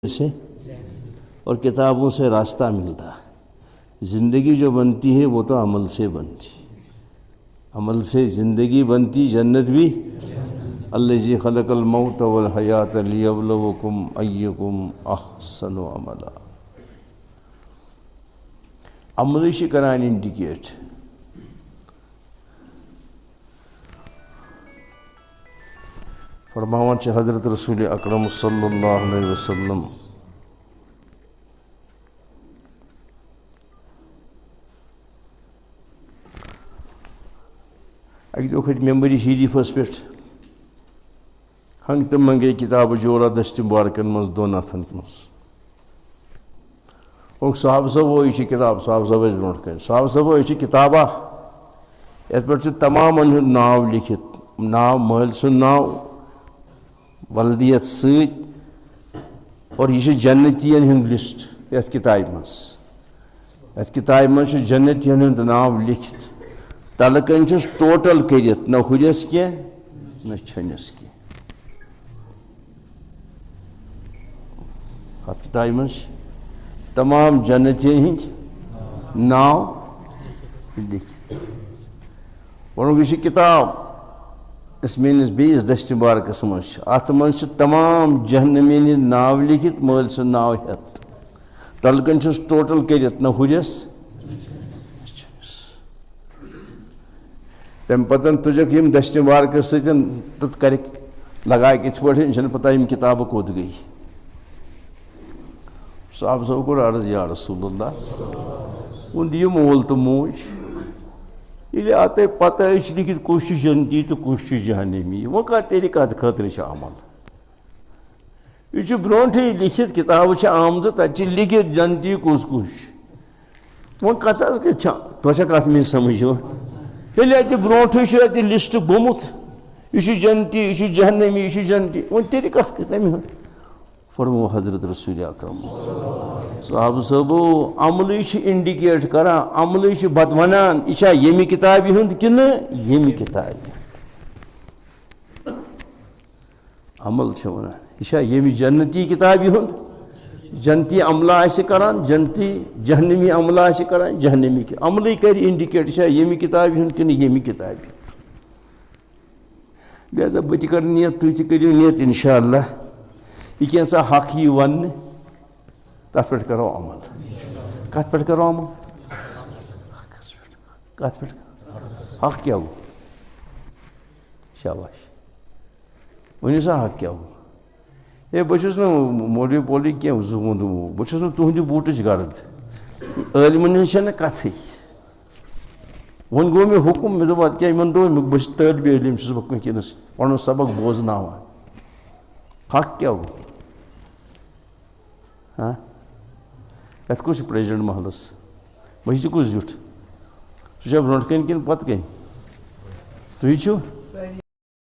سے اور کتابوں سے راستہ ملتا ہے۔ زندگی جو بنتی ہے وہ تو عمل سے بنتی، عمل سے زندگی بنتی، جنت بھی۔ الذی خلق الموت والحیات لیبلوکم ایکم احسن عملا۔ عمل چھ کران انڈیکیٹ۔ فرماوان چھ حضرت رسول اکرم صلی اللہ علیہ وسلم اکی دو کھت ممبری شریفس پہ ہنگ تم منگے کتاب جورا دست مبارکن مز دون اتھن مز صاحب صاحب یہ کتاب صاحب صاحب برونٹ کن صاحب صاحب یہ کتابہ یت پہ تمام ہند ناو لکھت، ناو مل سن ناو ولدیت ست، اور یہ جنتین ہند لسٹ یت کتاب مز، یت کتاب مز جنتین ہند ناو لکھت، تلکن چھس ٹوٹل کرت نہ ہرس کی نہ چھنس کی۔ ات کتاب مز تمام جنتین ہند ناو لکھت۔ ونو یہ کتاب اس میس بیس دست مبارکس مز ات مز تمام جہنمین ہند ناو لکھت، مل سن ناو ہت، تلکن چھس ٹوٹل کرت نہ ہرس تم پتن تجک یم دست مبارکس ستن تت کرک لگائے کت پہ چھ پتہ یم کتاب کوت گئی۔ صاحب صاحب کو عرض یا رسول اللہ ان دیو مول تو موج یہ آتے پتہ لکھت کس جنتی تو کس جہنمی، وہ کہا تیری کت خاطر عمل یہ برونٹھے لکھت کتاب آمد تت لکھت جنتی کس کس، وہ کت تک ات میں سمجھ ییٚلہِ اتہِ برونٹھے چھُ اتہِ لسٹ گوٚمُت یہ چھُ جنتی یہ چھُ جہنمی یہ چھُ جنتی، وۄنۍ تیٚلہِ کتھ تمہِ ہُنٛد فرمو حضرت رسول اکرم صاحب صٲبو عملٕے چھُ انڈِکیٹ کران، عملٕے چھُ بت ونان یہ چھا ییٚمہِ کتابہِ ہُنٛد کِنہٕ ییٚمہِ کتابہِ، عمل چھُ ونان یہ چھا ییٚمہِ جنتی کتابہِ ہُنٛد، جنتی عملہ آسہِ کران جنتی، جہنمی عملہ آسہِ کران جہنمی کی، عملٕے کر انڈِکیٹ یہ چھا ییٚمہِ کتابہِ ہُنٛد کِنہٕ ییٚمہِ کتابہِ۔ لہذا بہٕ تہِ کرٕ نیت تُہۍ تہِ کٔرِو نیت انشاءاللہ یہ کینٛژھا حق یی وننہٕ تتھ پٮ۪ٹھ کرو عمل۔ کتھ پٮ۪ٹھ کرو عمل؟ کتھ پٮ۪ٹھ؟ حق کیا گوٚو؟ شاباش ؤنِو سا حق کیا گوٚو؟ ہے بہٕ چھُس نہٕ مولوی پولوی کینٛہہ زٕ بہٕ چھُس نہٕ تُہنٛدِ بوٗٹٕچ گرد، عٲلمن ہٕنٛز چھنہٕ کتھٕے۔ وۄنۍ گوٚو مےٚ حُکُم مےٚ دوٚپ ادٕ کیٛاہ یِمن دۄہن بہٕ چھُس طٲلبہِ علم چھُس بہٕ وٕنکیٚنس پنُن سبق بوزناوان۔ حق کیا گوٚو؟ ہاں یتھ کُس چھُ پریزڈنٹ محلس مسجدِ کُس زیُٹھ؟ سُہ چھا برونٛٹھ کَنۍ کِنہٕ پتہٕ کَنۍ؟ تُہۍ چھِو